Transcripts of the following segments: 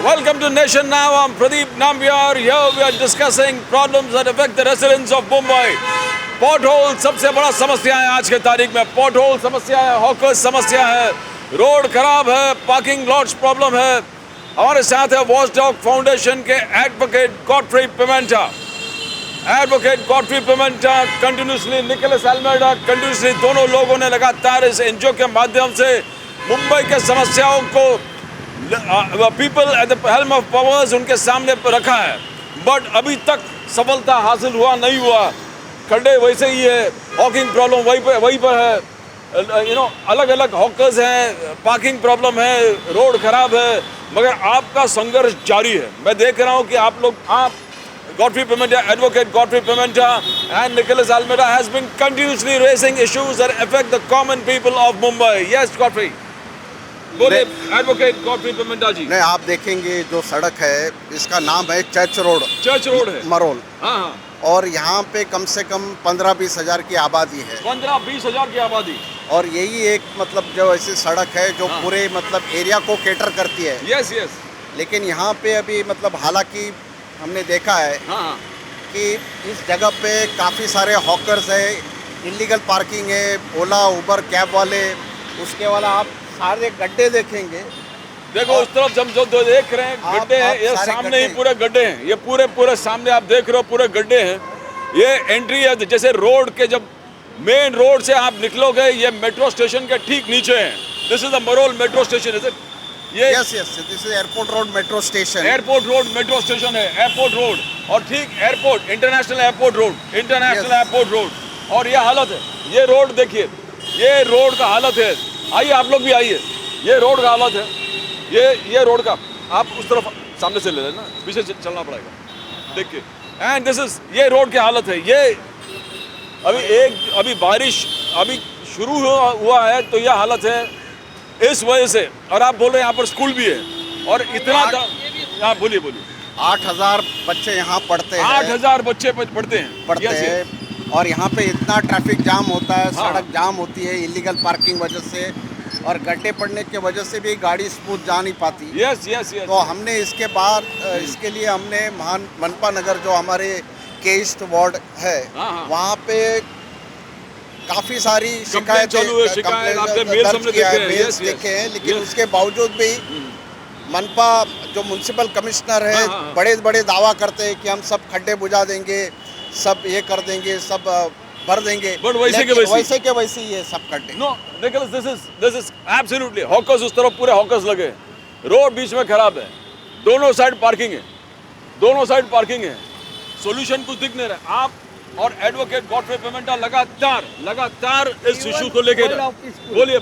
Welcome to Nation Now. I'm Pradeep Nambiar. Here we are discussing problems that affect the residents of Mumbai. Pothole सबसे बड़ा समस्या है आज के तारीख में. Pothole समस्या है, हॉकर्स समस्या है, रोड खराब है, पार्किंग लॉट्स प्रॉब्लम है. हमारे साथ है वॉचडॉग फाउंडेशन के advocate Godfrey Pimenta. Advocate Godfrey Pimenta continuously, Nicholas Almeida continuously, दोनों लोगों ने लगातार इस एनजीओ के माध्यम से मुंबई के समस्याओं को people at the helm of powers उनके सामने पर रखा है. बट अभी तक सफलता हासिल हुआ नहीं हुआ. खड्डे वैसे ही है, हॉकिंग प्रॉब्लम वहीं पर है, अलग अलग हॉकर्स हैं, पार्किंग प्रॉब्लम है, रोड खराब है, मगर आपका संघर्ष जारी है. मैं देख रहा हूँ कि आप Godfrey Pimenta, Advocate Godfrey Pimenta and Nicholas Almeida has been continuously raising issues that affect the common people of Mumbai. Yes, Godfrey. बोले एडवोकेट गॉडफ्री पिमेंटा जी. नहीं, आप देखेंगे जो सड़क है इसका नाम है चर्च रोड है मरोल. हाँ. और यहाँ पे कम से कम 15-20 हज़ार की आबादी है. 15-20 हज़ार की आबादी. और यही एक मतलब जो ऐसी सड़क है जो पूरे मतलब एरिया को केटर करती है. यस. लेकिन यहाँ पे अभी मतलब हालांकि हमने देखा है कि इस जगह पे काफ़ी सारे हॉकर्स है, इलीगल पार्किंग है, ओला उबर कैब वाले, उसके वाला आप सारे गड्ढे देखेंगे. देखो उस तरफ हम जो देख रहे हैं गड्ढे हैं, ये सामने ही पूरे गड्ढे हैं. ये पूरे सामने आप देख रहे हो पूरे गड्ढे हैं. ये एंट्री है, जैसे रोड के जब मेन रोड से आप निकलोगे ये मेट्रो स्टेशन के ठीक नीचे है. This is the Marol metro station. Is it? Yes this is airport road metro station. Airport road metro station है, एयरपोर्ट रोड. और ठीक एयरपोर्ट इंटरनेशनल एयरपोर्ट रोड. और ये हालत है, ये रोड देखिए, ये रोड का हालत है. आइए आप लोग भी आइए. ये रोड का हालत है, ये रोड का. आप उस तरफ सामने से ले लेना, पीछे चलना पड़ेगा. देखिए, एंड दिस इज, ये रोड की हालत है. ये अभी बारिश अभी शुरू हुआ है तो ये हालत है इस वजह से. और आप बोल रहे हैं यहाँ पर स्कूल भी है और इतना. हाँ बोलिए. 8,000 बच्चे यहाँ पढ़ते हैं. 8,000 बच्चे पढ़ते हैं. और यहाँ पे इतना ट्रैफिक जाम होता है. सड़क जाम होती है इलीगल पार्किंग वजह से, और गड्ढे पड़ने की वजह से भी गाड़ी स्मूथ जा नहीं पाती. यस. तो हमने इसके बाद इसके लिए हमने मनपा नगर जो हमारे के ईस्ट वार्ड है वहाँ पे काफ़ी सारी शिकायतें देखे हैं. लेकिन उसके बावजूद भी मनपा जो म्युनिसिपल कमिश्नर है बड़े दावा करते हैं कि हम सब खड्डे बुझा देंगे, सब ये कर देंगे, सब भर देंगे. बट वैसे के वैसे ही है सब खड्डे. No Nicholas, this is absolutely. Hawkers उस तरफ पूरे हॉकर्स लगे, रोड बीच में खराब है, दोनों साइड पार्किंग है. सॉल्यूशन कुछ दिख नहीं रहा. आप और एडवोकेट गॉडफ्री पिमेंटा लगातार इस इशू को लेके बोलिए.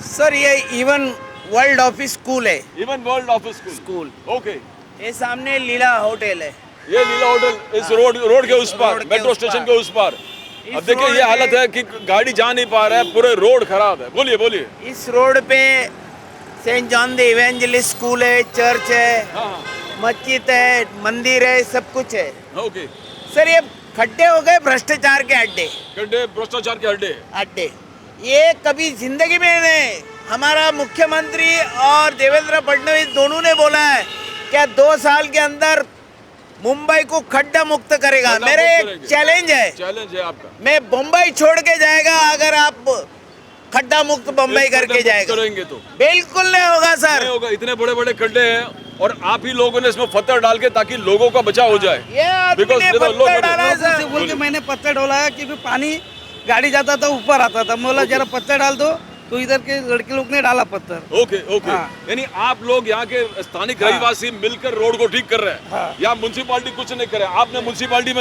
सर ये इवन वर्ल्ड ऑफिस स्कूल है. Even world office school. Okay. ये सामने लीला होटल है. ये लीला होटल इस रोड के उस पार, मेट्रो स्टेशन के उस पार. अब देखिए ये हालत है कि गाड़ी जा नहीं पा रहा है, पूरे रोड खराब है. बोलिए. इस रोड पे saint John the evangelist school है, चर्च है, मस्जिद है, मंदिर है, सब कुछ है. ओके. सर ये खड्डे हो गए भ्रष्टाचार के अड्डे. ये कभी जिंदगी में नहीं. हमारा मुख्यमंत्री और देवेंद्र फडणवीस दोनों ने बोला है क्या 2 साल के अंदर मुंबई को खड्डा मुक्त करेगा. मेरे एक चैलेंज है आपका. मैं मुंबई छोड़ के जाएगा अगर आप खड्डा मुक्त मुंबई करके जाएगा. करेंगे तो बिल्कुल नहीं होगा सर. नहीं होगा. इतने बड़े खड्डे हैं और आप ही लोगों ने इसमें पत्थर डाल के ताकि लोगों का बचाव हो जाए. पत्थर डाला है सर. बोल के मैंने पत्थर डाला क्योंकि पानी गाड़ी जाता था ऊपर आता था. बोला जरा पत्थर डाल दो, तो इधर के लड़के लोग ने डाला पत्थर. ओके. यानी आप लोग यहाँ के स्थानिक रहिवासी मिलकर रोड को ठीक कर रहे हैं. यहाँ म्युनिसिपालिटी कुछ नहीं करे. आपने म्युनिसिपालिटी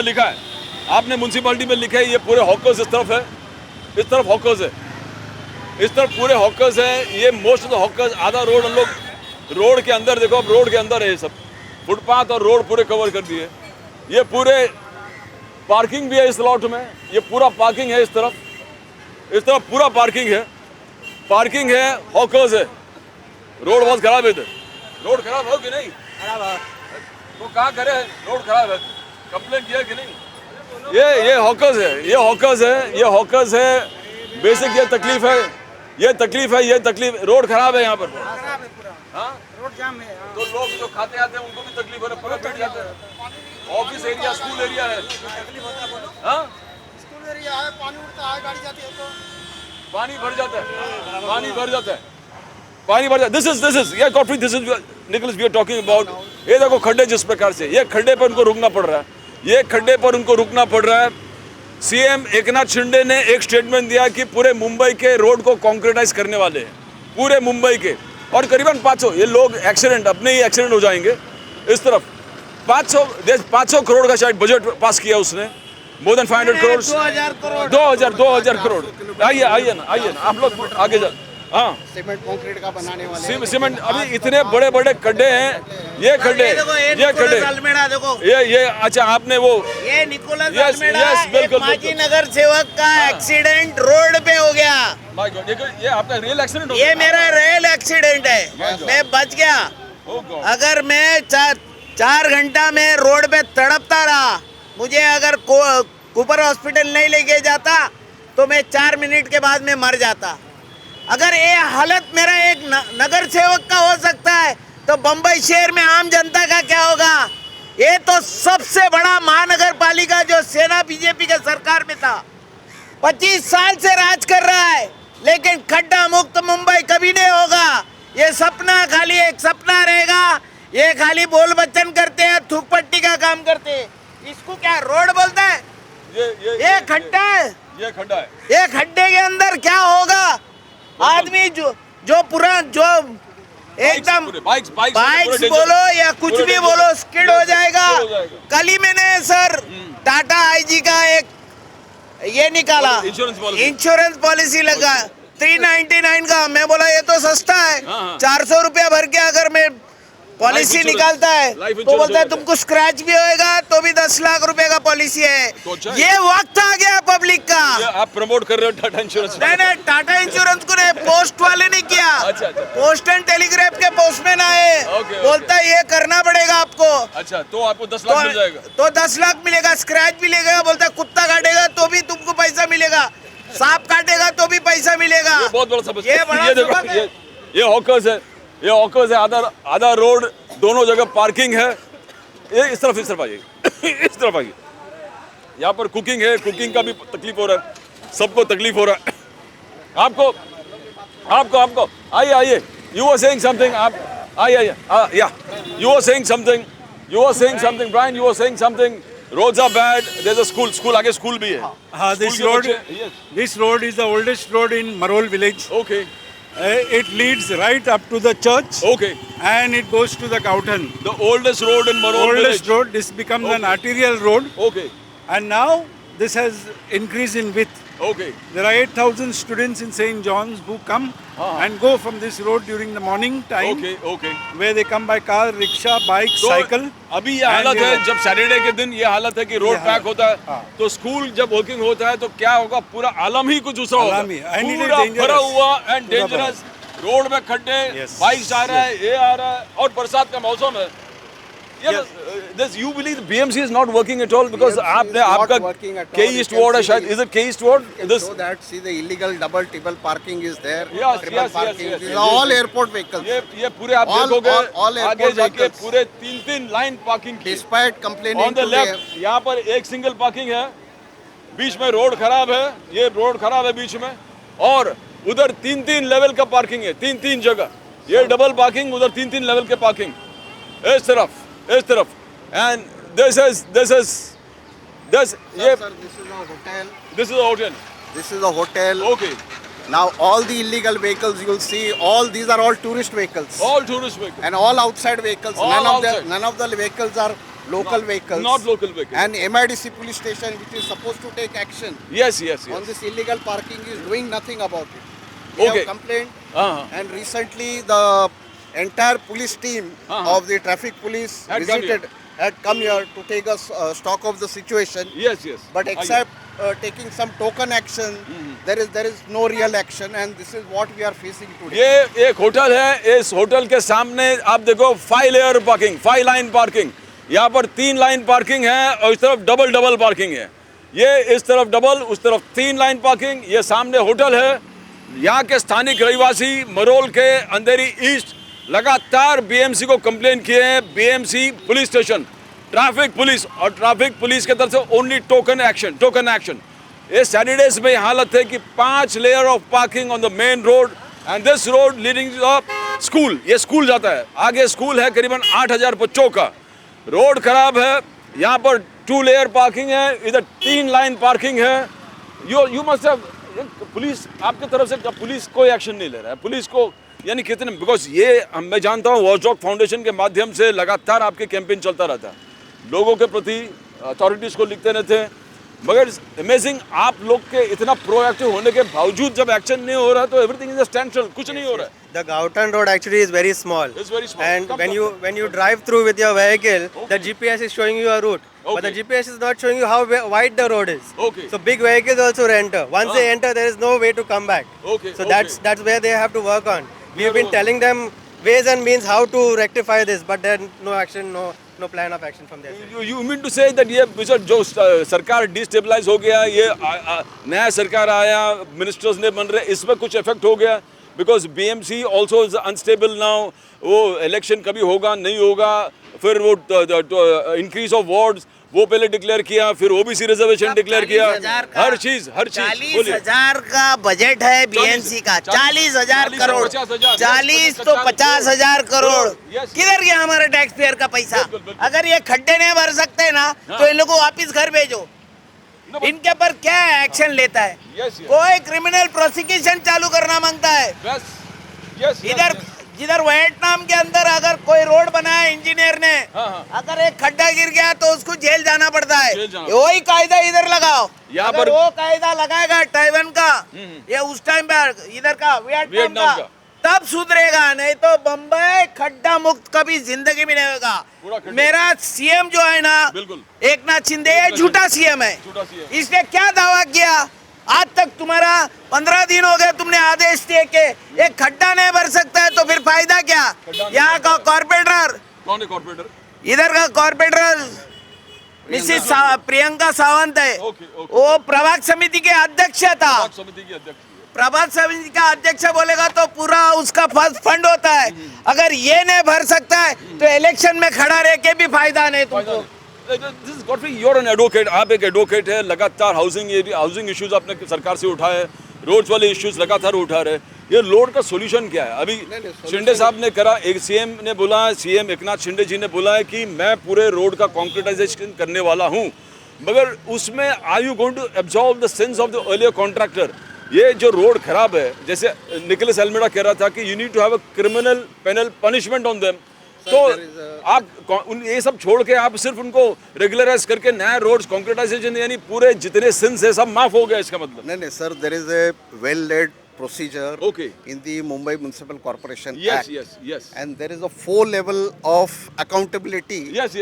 में लिखा है ये पूरे हॉकर्स इस तरफ है, इस तरफ हॉकर्स है, इस तरफ पूरे हॉकर्स है. ये मोस्ट ऑफ द हॉकर्स, आधा रोड हम लोग रोड के अंदर देखो, अब रोड के अंदर है. ये सब फुटपाथ और रोड पूरे कवर कर दिए. ये पूरे पार्किंग भी है इस लॉट में. ये पूरा पार्किंग है इस तरफ पूरा पार्किंग है, हॉकर्स है. रोड बहुत खराब है. रोड खराब हो कि नहीं? खराब है तो कहाँ करे, रोड खराब है, कंप्लेन किया कि नहीं? ये हॉकर्स है. बेसिक ये तकलीफ है. ये तकलीफ है, ये तकलीफ, रोड खराब है यहाँ पर। खराब है पूरा, हाँ? रोड जाम है। तो लोग जो खाते आते हैं उनको भी तकलीफ हो रहा है, पूरा बैठ जाते हैं। ऑफिस एरिया, स्कूल एरिया है। हाँ? स्कूल एरिया है, पानी उड़ता है, गाड़ी जाती है तो पानी भर जाता है, पानी भर जाता है, पानी भर जाता है। दिस इज ये coffee, this is Nicholas we are talking about. ये देखो खड्डे जिस प्रकार से, ये खड्डे पर उनको रुकना पड़ रहा है, ये खड्डे पर उनको रुकना पड़ रहा है। सीएम एकनाथ शिंदे ने एक स्टेटमेंट दिया कि पूरे मुंबई के रोड को कॉन्क्रीटाइज करने वाले हैं, पूरे मुंबई के, और करीबन 500 ये लोग एक्सीडेंट, अपने ही एक्सीडेंट हो जाएंगे इस तरफ। 500 करोड़ का शायद बजट पास किया उसने, मोर देन 500 करोड़, 2000 करोड़। आइए ना आप लोग आगे जा। हाँ, सीमेंट कंक्रीट का बनाने वाले सीमेंट, अभी इतने बड़े बड़े खड्डे हैं, ये खड्डे, ये खड्डे, अल्मेडा देखो, ये अच्छा आपने वो ये निकोलस Yes, अल्मेडा, yes, एक बिल्कुल, माजी बिल्कुल। नगर सेवक का एक्सीडेंट रोड पे हो गया। माय गॉड, ये आपका रियल एक्सीडेंट हो ये गया? मेरा रियल एक्सीडेंट है, मैं बच गया। Oh God. अगर मैं 4 घंटा में रोड पे तड़पता रहा, मुझे अगर कूपर हॉस्पिटल नहीं लेके जाता तो मैं 4 मिनट के बाद में मर जाता। अगर ये हालत मेरा एक नगर सेवक का हो सकता है तो बम्बई शहर में आम जनता का क्या होगा? ये तो सबसे बड़ा महानगर पालिका जो सेना बीजेपी के सरकार में था, 25 साल से राज कर रहा है, लेकिन खड्डा मुक्त मुंबई कभी नहीं होगा। ये सपना खाली एक सपना रहेगा। ये खाली बोल बच्चन करते हैं, थूक पट्टी का काम करते हैं। इसको क्या रोड बोलते हैं? ये खड्डा है, ये खड्डा है। ये खड्डे के अंदर क्या होगा? आदमी जो पूरा जो एकदम बाइक्स बोलो या कुछ भी बोलो, स्किड हो जाएगा। कल ही मैंने सर टाटा आईजी का एक ये निकाला, इंश्योरेंस पॉलिसी लगा 399 का। मैं बोला ये तो सस्ता है, 400 रुपया भर के अगर मैं पॉलिसी निकालता है तो बोलता है तुमको स्क्रैच भी होएगा तो भी 10 लाख रुपए का पॉलिसी है। ये वक्त आ गया पब्लिक का। आप प्रमोट कर रहे हो टाटा इंश्योरेंस? नहीं, टाटा इंश्योरेंस को नहीं, पोस्ट वाले ने किया। अच्छा। पोस्ट एंड टेलीग्राफ के पोस्टमैन आए, बोलता है ये करना पड़ेगा आपको। अच्छा, तो आपको 10 लाख मिल जाएगा? तो 10 लाख मिलेगा, स्क्रैच भी लेगा, बोलता है कुत्ता काटेगा तो भी तुमको पैसा मिलेगा, सांप काटेगा तो भी पैसा मिलेगा। ये बहुत बड़ा समस्या। ये बड़ा सबक है। ये हॉकर्स है, ये हॉकर्स है। आधा रोड दोनों जगह पार्किंग है। ये इस तरफ आइए इस तरफ आइए। यहाँ पर कुकिंग है, कुकिंग का भी तकलीफ हो रहा है, सबको तकलीफ हो रहा है। आपको आइए। यू वर सेइंग समथिंग, आप आइए। या you were saying something Brian, you were saying something. Roads are bad, there is a school आगे स्कूल भी है। हाँ, this road is the oldest road in Marol village. Okay It leads right up to the church okay. and it goes to the Cowton. The oldest road in Marol Oldest village. road, this becomes an Okay. arterial road Okay, and now this has increased in width. okay. There are 8,000 students in St. John's who come and go from this road during the morning time Okay. where they come by car, rickshaw, bike, तो cycle. अभी ये हालत है, जब Saturday के दिन ये हालत है कि रोड पैक होता है, हाँ। तो स्कूल जब वर्किंग होता है तो क्या होगा? पूरा आलम ही कुछ दूसरा होगा, आलम ही, and it is पूरा dangerous. भरा हुआ एंड पूरा डेंजरस। रोड में खड्डे, Yes, बाइक्स आ रहा है, ये आ रहा है, और बरसात का मौसम है। You believe the BMC is not working at all because BMC आपने is not आपका working at all. K You East can Ward है see शायद, the- is it K East Ward? This So that see the illegal double triple parking is there. Yes, Triple yes, parking. yes. These are all airport vehicles. ये पूरे आप All- देखोगे all airport आगे जाके vehicles. पूरे 3 line parking की। Despite complaining on the to left the यहाँ पर एक सिंगल पार्किंग है, बीच में रोड खराब है, ये रोड खराब है बीच में, और उधर 3 लेवल का पार्किंग है, 3 जगह। ये डबल पार्किंग, उधर 3 लेवल के पार्किंग, इस तरफ। एंड दिस इज Sir, ये sir, this is a hotel. This is hotel. This is a hotel. Okay, Now all the illegal vehicles you'll see, all these are all tourist vehicles all tourist vehicle, and all outside vehicles. All outside. None of the vehicles are local vehicles. Not local vehicle. And MIDC police station, which is supposed to take action yes on this illegal parking, is doing nothing about it. We Okay. have complained, हाँ, and recently the entire police team of the traffic police Had come had come here to take a stock of the situation. Yes. But except taking some token action, there is no real action, and this is what we are facing today. ये एक hotel है, इस hotel के सामने आप देखो 5 layer parking, 5 line parking. यहाँ पर 3 लाइन पार्किंग है और इस तरफ डबल पार्किंग है। ये इस तरफ डबल, उस तरफ 3 लाइन पार्किंग। ये सामने होटल है, यहाँ के स्थानिक रहवासी मरोल के अंधेरी ईस्ट लगातार बीएमसी को कंप्लेन किए हैं। BMC police station, traffic police और ट्रैफिक पुलिस के तरफ से ओनली टोकन एक्शन। ये सैटरडेज में हालत है कि 5 layer of parking on the main road and this road leading to school. ये स्कूल जाता है, आगे स्कूल है, करीबन 8000 बच्चों का। रोड खराब है, यहाँ पर 2 लेयर पार्किंग है, इधर 3 लाइन पार्किंग है। यू मस्ट हैव, पुलिस आपके तरफ से पुलिस कोई एक्शन नहीं ले रहा है। पुलिस को यानी कितने, बिकॉज ये मैं जानता हूँ वॉचडॉग फाउंडेशन के माध्यम से लगातार आपके कैंपेन चलता रहता है, लोगों के प्रति अथॉरिटीज को लिखते रहते हैं, मगर अमेजिंग आप लोग के इतना प्रोएक्टिव होने के बावजूद जब एक्शन नहीं हो रहा तो एवरीथिंग इज अ स्टैंडस्टिल, कुछ नहीं हो रहा है। The Gautan road actually is very small. It's very small. And Come, when you drive through with your vehicle, the GPS is showing you a route, but the Okay. GPS is not showing you how wide the road is. Okay. So big vehicles also enter. Once they enter, there is no way to come back. Okay, So okay. that's where they have to work on. We have been Where- telling them ways and means how to rectify this, but then no action, no plan of action from their side. You mean to say that ये जो सरकार destabilise हो गया, ये नया सरकार आया, ministers ने बन रहे, इसमें कुछ इफेक्ट हो गया? Because BMC also is unstable now. वो इलेक्शन कभी होगा नहीं होगा, फिर वो इंक्रीज ऑफ वार्ड्स वो पहले डिक्लेयर किया, फिर ओबीसी रिजर्वेशन डिक्लेयर किया, हर चीज 40,000 का बजट है बीएमसी का, 40,000 करोड़, 40 तो 50,000 करोड़, किधर गया हमारे टैक्स पेयर का पैसा? अगर ये खड्डे नहीं भर सकते ना तो इन लोगों को वापिस घर भेजो। इनके पर क्या एक्शन लेता है? कोई क्रिमिनल प्रोसिक्यूशन चालू करना मांगता है। इधर जिधर वियतनाम के अंदर अगर कोई रोड बनाया इंजीनियर ने, अगर एक खड्डा गिर गया तो उसको जेल जाना पड़ता है। वही कायदा इधर लगाओ। यहाँ अगर पर वो कायदा लगाएगा ताइवान का, ये उस टाइम पे इधर का वियतनाम का, तब सुधरेगा, नहीं तो बम्बई खड्डा मुक्त कभी जिंदगी में नहीं होगा। मेरा सीएम जो है ना, एक नाथ शिंदे, ये झूठा सीएम है। इसने क्या दावा किया? आज तक तुम्हारा 15 दिन हो गए, तुमने आदेश दिए कि एक खड्डा नहीं भर सकता है, तो फिर फायदा क्या? यहाँ का कॉर्पोरेटर, कौन है कॉर्पोरेटर? इधर का कॉर्पोरेटर मिसिस प्रियंका सावंत है। वो प्रभाग समिति के अध्यक्ष था। समिति की अध्यक्ष, प्रभाग समिति का अध्यक्ष बोलेगा तो पूरा उसका फंड होता है। अगर ये नहीं भर सकता है तो इलेक्शन में खड़ा रह के भी फायदा नहीं तुमको। This Godfrey, you are an advocate, आप एक एडवोकेट है, लगातार हाउसिंग इश्यूज आपने सरकार से उठाए, रोड्स वाले इश्यूज लगातार उठा रहे, ये रोड का सॉल्यूशन क्या है? अभी शिंदे साहब ने करा, एक सीएम ने बोला, सीएम एकनाथ शिंदे जी ने बोला है कि मैं पूरे रोड का कॉन्क्रीटाइजेशन करने वाला हूँ, मगर उसमें are you going to absorb the sins of the earlier contractor? ये जो रोड खराब है, जैसे निकोलस एल्मेडा कह रहा था कि you need to have a criminal penal punishment on them, तो आप ये सब छोड़ के आप सिर्फ उनको रेगुलराइज करके नया रोड्स कॉन्क्रीटाइजेशन, यानी पूरे जितने सिंस है सब माफ हो गया, इसका मतलब? नहीं sir, there is a well laid procedure Okay. in the Mumbai Municipal Corporation Yes, Act. yes. And there is a 4 level of accountability. Yes.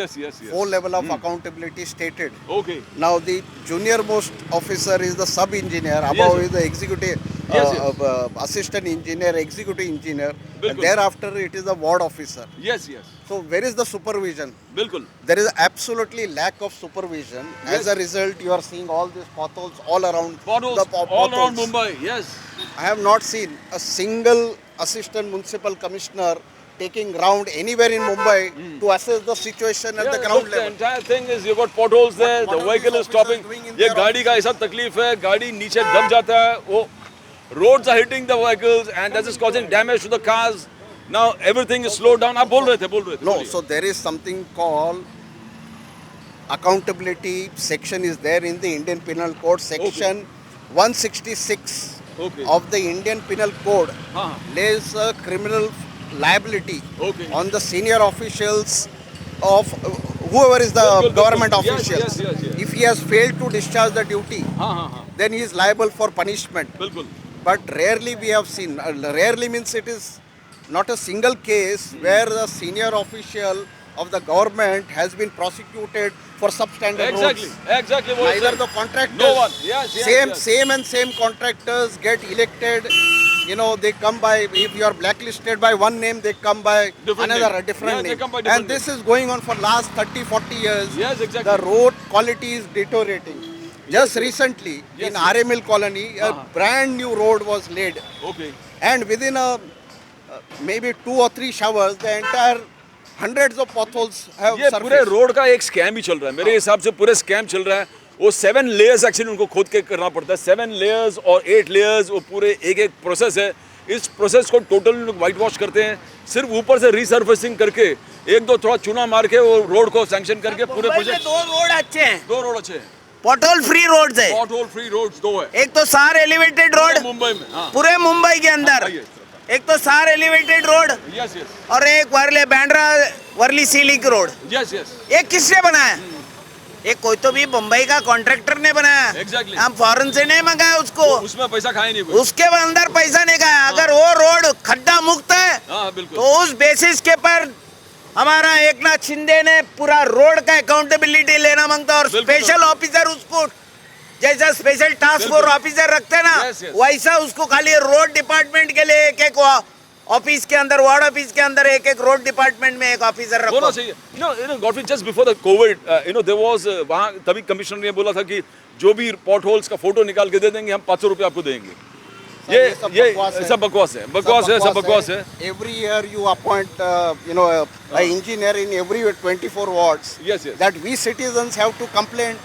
4 level of accountability stated. Okay. Now the junior most officer is the sub engineer, above is the executive assistant engineer, executive engineer, and thereafter it is the ward officer. Yes. So where is the supervision? बिल्कुल. There is absolutely lack of supervision. As a result, you are seeing all these potholes all around. All around Mumbai. Yes. I have not seen a single assistant municipal commissioner taking round anywhere in Mumbai to assess the situation at the ground The level. entire thing is you got potholes there. What The are vehicle these is stopping. officers doing in ये their गाड़ी का ऐसा तकलीफ है, गाड़ी नीचे दब जाता है, वो roads are hitting the vehicles and that is causing damage to the cars. Now everything is slowed down. आप बोल रहे थे. No, so there is something called accountability section is there in the Indian Penal Code, section 166 of the Indian Penal Code lays a criminal liability on the senior officials of whoever is the government official. Yes. If he has failed to discharge the duty, then he is liable for punishment. बिल्कुल. But rarely we have seen, rarely means it is not a single case where the senior official of the government has been prosecuted for substandard roads. Exactly. Neither the contractors, No one. Yes. same contractors get elected. You know, they come by, if you are blacklisted by one name, they come by a different They name. come by different And this is going on for last 30-40 years. Yes, exactly. The road quality is deteriorating. Just recently, in RA Mill Colony, a brand new road was laid, Okay. and within maybe 2 or 3 showers, the entire hundreds of potholes have ये पूरे surfaced. Road का एक scam ही चल रहा है मेरे हिसाब से पूरे स्कैम चल रहा है वो 7 लेयर्स एक्चुअली उनको खोद के करना पड़ता है 7 लेयर्स और 8 लेयर्स वो पूरे एक प्रोसेस है इस प्रोसेस को टोटल लोग वाइट वॉश करते हैं सिर्फ ऊपर से रीसर्फेसिंग करके एक दो थोड़ा चूना मार के वो रोड को सैंक्शन करके पूरे मुंबई में प्रोजेक्ट 2 रोड अच्छे हैं, 2 रोड अच्छे हैं पॉटहोल फ्री रोड्स है। पॉट होल फ्री रोड्स 2 है एक तो सार एलिवेटेड रोड मुंबई में हाँ पूरे मुंबई के अंदर, आइए। एक तो सार एलिवेटेड रोड यस यस और एक बांद्रा वर्ली सी लिंक रोड। यस यस ये किसने बनाया? ये कोई तो भी मुंबई का कॉन्ट्रैक्टर ने बनाया। Exactly. हम फॉरेन से नहीं मंगाया उसको, उसमें पैसा खाए नहीं कोई उसके अंदर पैसा नहीं खाया। अगर वो रोड खड्डा मुक्त है हाँ बिल्कुल तो उस बेसिस के पर हमारा एकनाथ शिंदे ने पूरा रोड का अकाउंटेबिलिटी लेना मांगता और बिल्कुल। स्पेशल ऑफिसर उसको जैसा स्पेशल टास्क फोर्स ऑफिसर रखते हैं ना Yes, yes. वैसा उसको खाली रोड डिपार्टमेंट के लिए एक ऑफिस के अंदर वार्ड ऑफिस के अंदर एक रोड डिपार्टमेंट में एक ऑफिसर होना रखो। चाहिए you know Godfrey just before the COVID there was वहाँ तभी कमिश्नर ने बोला था कि जो भी पॉट होल्स का फोटो निकाल के दे देंगे हम 500 रुपये आपको देंगे ये सब बकवास है सब बकवास है Every year you appoint, an engineer in every 24 wards. Yes, yes. That we citizens have to complain.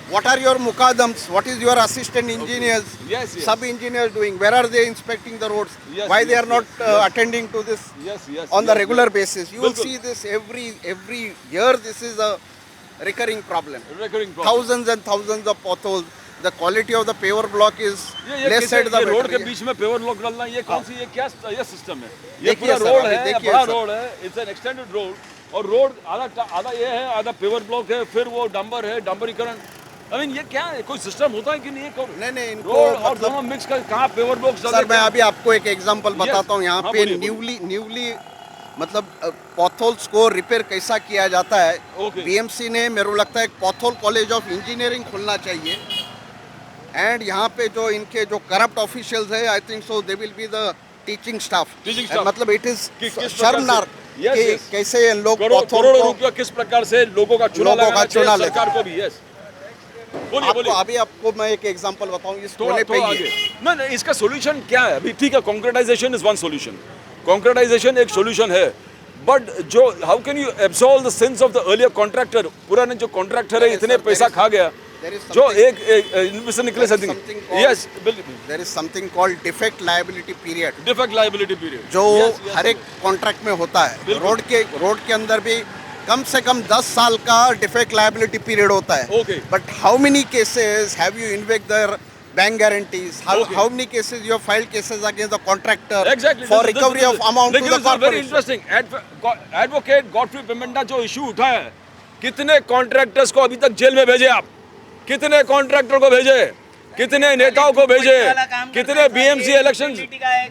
What are your mukadams? What is your assistant engineers? Yes, yes. Sub-engineers doing? Where are they inspecting the roads? Yes, Why they yes, are not yes. attending to this yes on the yes, regular yes. basis? You will Bilkul. see this every year. This is a recurring problem. Recurring problem. Thousands and thousands of potholes. The quality of the paver block is ये less said the road better. के बीच में paver block डालना ये कौन सी ये क्या ये system है ये देखिए पूरा सर, रोड अभी है देखिए बड़ा सर। रोड है इट्स एन एक्सटेंडेड रोड और रोड आधा ये है आधा पेवर ब्लॉक है फिर वो डंबर है डंबरीकरण आई मीन ये क्या है कोई सिस्टम होता है कि नहीं नहीं, इनको रोड और मतलब- दोनों मिक्स कर कहाँ पेवर ब्लॉक सर मैं अभी आपको एक एग्जांपल बताता हूँ यहाँ हाँ, पे बोलिए, न्यूली मतलब पॉथोल्स को रिपेयर कैसा किया जाता है। Okay. बीएमसी ने मेरे को लगता है एक पॉथोल कॉलेज ऑफ इंजीनियरिंग खोलना चाहिए एंड यहाँ पे जो इनके जो करप्ट ऑफिशियल्स है I think so they will be the teaching staff Teaching staff. मतलब इट इज किस प्रकार से- शर्मनाक Yes, कि yes. कैसे ये लोग करोड़ों पॉथोल को रुपया किस प्रकार से लोगों का चुना लोगों का लगाना चुना चाहिए लेते सरकार को भी यस बोलिए आपको बोलिए अभी आपको मैं एक एग्जांपल बताऊँ इस थोड़ा कोने पे थोड़ा ही आगे है। नहीं इसका सॉल्यूशन क्या है अभी ठीक है कॉन्क्रेटाइजेशन इज वन सॉल्यूशन कॉन्क्रेटाइजेशन एक सॉल्यूशन है बट जो how can you absolve the sins of the earlier contractor पुराने जो कॉन्ट्रैक्टर है इतने पैसा खा गया there is जो something- एक mister Nicholas I something think called- yes There is something called defect liability period. Defect liability period जो हर एक कॉन्ट्रैक्ट में होता है बिल्कुल। रोड के अंदर भी कम से कम 10 साल का डिफेक्ट लायबिलिटी पीरियड होता है Okay. But how many cases have you invoked their bank guarantees Okay. How many cases you have filed cases against the contractor Exactly. For recovery of amount to the very corporation interesting advocate Godfrey Pimenta जो issue उठाया है कितने contractors को अभी तक jail में भेजे आप कितने कॉन्ट्रैक्टर को भेजे कितने नेताओं को भेजे कितने बीएमसी इलेक्शन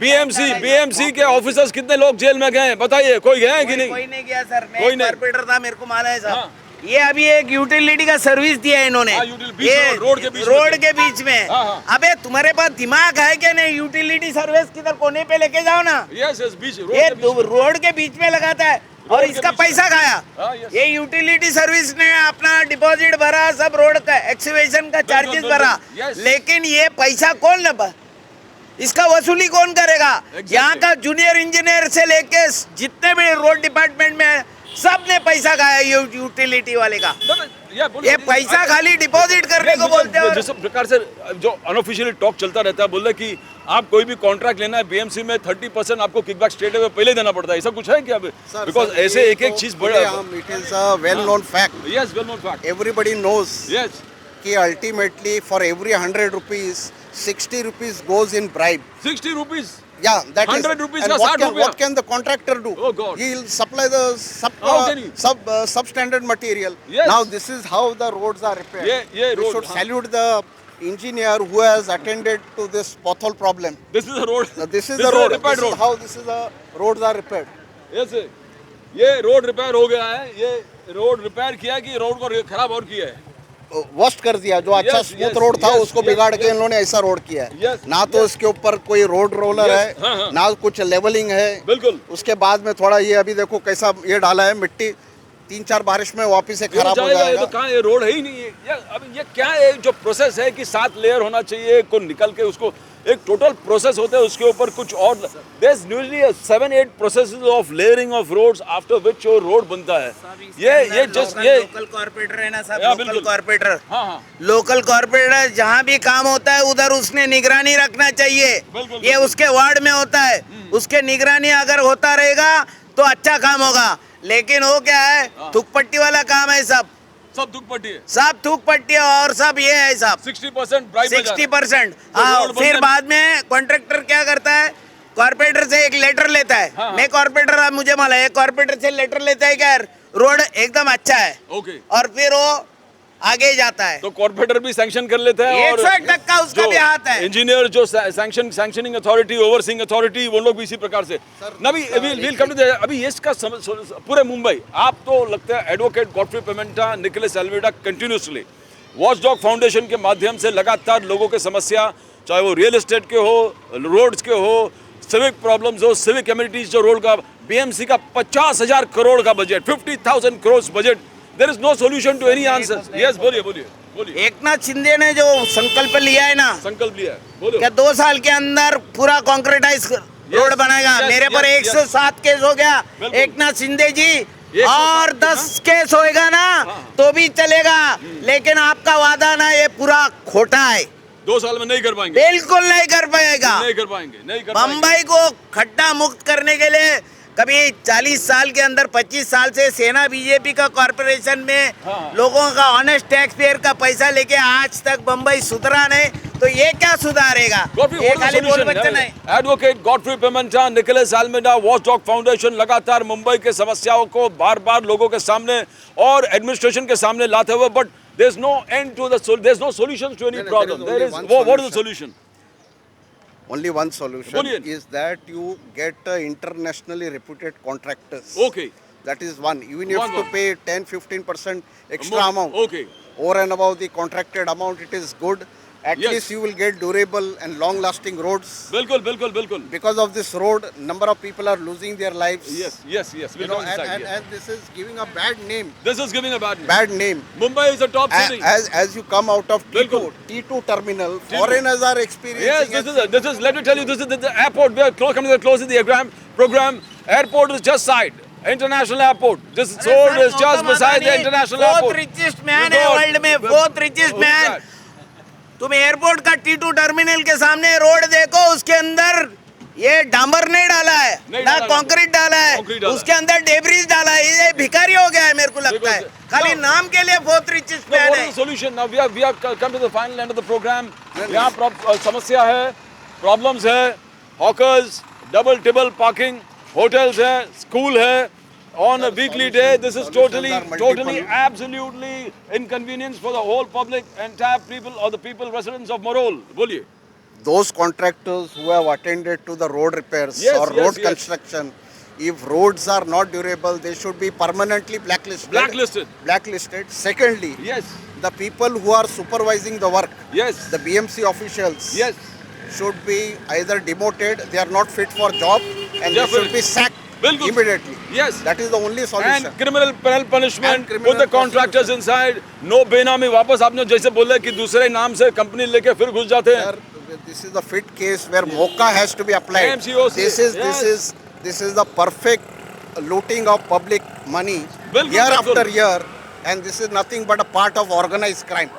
बीएमसी के ऑफिसर्स कितने लोग जेल में गए बताइए कोई गए हैं कि नहीं कोई नहीं गया सर, मैं कोई एक नहीं। कारपेंटर था, मेरे को मालूम है सर। हाँ। ये अभी एक यूटिलिटी का सर्विस दिया है इन्होंने, हाँ, बीच रोड के बीच में। रोड के बीच में। हाँ, हाँ। अबे तुम्हारे पास दिमाग है क्या नहीं? यूटिलिटी सर्विस किधर कोने पे लेके जाओ ना, यस यस बीच ये रोड के बीच में लगाता है और रोड के इसका बीच में। पैसा खाया। हाँ, yes. ये यूटिलिटी सर्विस ने अपना डिपॉजिट भरा, सब रोड का एक्सीवेशन का चार्जेस बिल्कुल, भरा, yes. लेकिन ये पैसा कौन इसका वसूली कौन करेगा? Exactly. यहाँ का जूनियर इंजीनियर से लेके जितने भी रोड डिपार्टमेंट में सब ने पैसा खाया यूटिलिटी वाले का। ये पैसा खाली डिपॉजिट करने को बोलते हैं। जिस प्रकार से जो अनऑफिशियली टॉक चलता रहता है बोल रहे कि आप कोई भी कॉन्ट्रैक्ट लेना है बीएमसी में 30% आपको किकबैक स्टेट में पहले देना पड़ता है ऐसा कुछ है क्या बिकॉज ऐसे एक एक चीज बड़ा it is a well known fact yes well known fact everybody knows yes कि ultimately for every 100 rupees 60 rupees goes in bribe. 60 rupees Yeah, that is. 100 rupees and का 60 रुपया। what can the contractor do? Oh God. He'll supply the How can he? substandard material. Yes. Now this is how the roads are repaired. ये We road, should हाँ। salute the engineer who has attended to this pothole problem. This is a road This is the road. Repaired This is road how this is the roads are repaired. Yes ये road repair हो गया है ये road repair किया कि road को खराब और किया है वर्स्ट कर दिया जो अच्छा Yes, स्मूथ yes, रोड था yes, उसको yes, बिगाड़ के yes. इन्होंने ऐसा रोड किया है Yes, ना तो इसके ऊपर कोई रोड रोलर Yes, है हाँ, हाँ. ना कुछ लेवलिंग है बिल्कुल उसके बाद में थोड़ा ये अभी देखो कैसा ये डाला है मिट्टी 3-4 बारिश में वापस से ये खराब हो जाएगा, ये जाएगा। तो कहाँ, ये रोड है ही नहीं है। अब ये क्या है जो प्रोसेस है कि 7 लेयर होना चाहिए को निकल के उसको एक टोटल प्रोसेस होता है उसके ऊपर कुछ और there is usually 7-8 processes of layering of roads after which your road बनता है। ये जस्ट ये लोकल कॉर्पोरेटर है ना सब, हाँ, लोकल बिल्कुल। कॉर्पोरेटर, हाँ लोकल कॉर्पोरेटर जहाँ भी काम होता है उधर उसने निगरानी रखना चाहिए। बिल्कुल, ये उसके वार्ड में होता है, उसके निगरानी अगर होता रहेगा तो अच्छा काम होगा। लेकिन वो क्या है, थूक पट्टी वाला काम है सब दुख पट्टी है, सब थूक पट्टी है और सब ये है सब 60% ब्राइब 60%। तो हाँ, रोड फिर बनता- बाद में कॉन्ट्रैक्टर क्या करता है, कॉर्पोरेटर से एक लेटर लेता है। हाँ। मैं कॉर्पोरेटर, अब मुझे मालूम है, कॉर्पोरेटर से लेटर लेता है कि यार रोड एकदम अच्छा है, ओके। और फिर वो आगे जाता है। तो कॉर्पोरेटर भी सैंक्शन कर लेता है और 101% उसका भी हाथ है। इंजीनियर जो सैंक्शनिंग अथॉरिटी, ओवरसीइंग अथॉरिटी, वो लोग भी इसी प्रकार से। नबी विल कम टू अभी ये इसका पूरे मुंबई आप तो लगता है advocate Godfrey Pimenta, Nicholas Almeida continuously watchdog foundation के माध्यम से लगातार लोगों की समस्या, चाहे वो रियल एस्टेट के हो, रोड्स के हो, सिविक प्रॉब्लम्स हो, सिविक एमिनिटीज, जो रोड का बीएमसी का 50,000 करोड़ का budget, 50,000 crore budget, there is no solution to any answer. Yes, बोलिए बोलिए बोलिए। एकनाथ शिंदे ने जो संकल्प लिया है ना, संकल्प लिया है, बोलो। क्या 2 साल के अंदर पूरा कॉन्क्रीटाइज रोड बनाएगा। yes, मेरे पर yes, 107 केस हो गया बिल्कुल। एकनाथ शिंदे जी, 107 और 10 केस होएगा ना तो भी चलेगा। लेकिन आपका वादा ना ये पूरा खोटा है, 2 साल में नहीं कर पाएंगे, बिल्कुल नहीं कर पाएगा। नहीं कर पाएंगे, नहीं कर पाएंगे। बम्बई को खड्डा मुक्त करने के लिए कभी 40 साल के अंदर 25 साल से सेना बीजेपी का कॉर्पोरेशन में हाँ। लोगों का ऑनेस्ट टैक्स पेयर का पैसा लेके आज तक बम्बई सुधरा नहीं, तो ये क्या सुधारेगा? ये खाली बोल बच्चे नहीं। Advocate Godfrey Pimenta, Nicholas Almeida, watchdog foundation लगातार मुंबई के समस्याओं को बार बार लोगों के सामने और एडमिनिस्ट्रेशन के सामने लाते हुए, but there is no end to the, there is no solution to any No, no, problem. there there is is only one what is the solution. Solution? Only one solution Brilliant. is that you get internationally reputed contractors. Okay. That is one. Even if you One, have to one. pay 10-15% extra More- amount, okay. over and above the contracted amount, it is good. At Yes. least you will get durable and long-lasting roads. बिल्कुल बिल्कुल बिल्कुल। Because of this road, number of people are losing their lives. Yes, yes, yes. You We'll know, come inside, yes. and this is giving a bad name. This is giving a bad name. Bad name. Mumbai is a top city. As you come out of Bilkul. T2 terminal, T2. foreigners are experiencing. Yes, this is. Let me tell you, this is the airport. We are coming to the close of the program. Airport is just side. International airport. This road is just beside the international airport. Fourth richest man है world में, fourth richest man. तुम airport का T2 terminal के सामने road देखो, उसके अंदर ये डांबर नहीं डाला है, नहीं ना डाला। कंक्रीट डाला है, कंक्रीट डाला। उसके अंदर डेब्रिज डाला है। ये भिखारी हो गया है मेरे को लगता है, बिल्कुल। खाली No. नाम के लिए fourth richest So man what है। is the solution? Now we have come to the final end of the program. यहाँ समस्या है, problems है, hawkers, double tibble parking, hotels है, school है. On a weekly day, this is Solutions are multiple. totally, absolutely inconvenience for the whole public, entire people or the people residents of Morol. बोलिए. Those contractors who have attended to the road repairs Yes, or yes, road yes. construction, if roads are not durable, they should be permanently blacklisted. Blacklisted. Blacklisted. Secondly, Yes, the people who are supervising the work, yes, the BMC officials, yes. should be either demoted, they are not fit for job, and they Definitely. should be sacked Bilkul. immediately. Yes. That is the only solution. And criminal penal punishment, And criminal put the contractors inside, no बेनामी वापस आपने जैसे बोला कि दूसरे नाम से company लेके फिर घुस जाते हैं. Sir, this is the fit case where MOCA has to be applied. AMCOC, This is the perfect looting of public money Bilkul, year bilkul. after year, and this is nothing but a part of organized crime.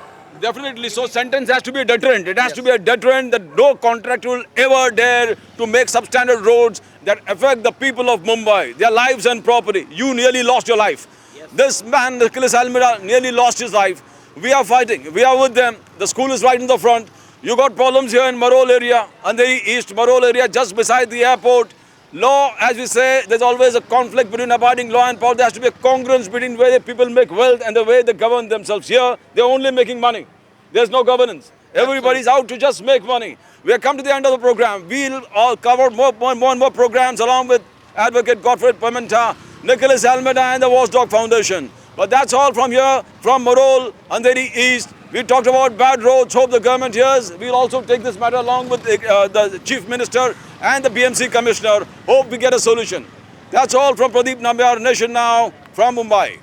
Definitely. So sentence has to be a deterrent. It has to be a deterrent that no contractor will ever dare to make substandard roads that affect the people of Mumbai, their lives and property. You nearly lost your life. This man, Nicholas Almeida, nearly lost his life. We are fighting. We are with them. The school is right in the front. You got problems here in Marol area, Andheri East Marol area, just beside the airport. Law, as we say, there's always a conflict between abiding law and power. There has to be a congruence between the way the people make wealth and the way they govern themselves. Here, they're only making money. There's no governance. Everybody's out to just make money. We have come to the end of the program. We'll all cover more and more programs along with Advocate Godfrey Pimentel, Nicholas Almeida and the Watchdog Foundation. But that's all from here, from Morol, Andheri East. We talked about bad roads. Hope the government hears. We'll also take this matter along with the Chief Minister and the BMC Commissioner. Hope we get a solution. That's all from Pradeep Nambiar, Nation Now, from Mumbai.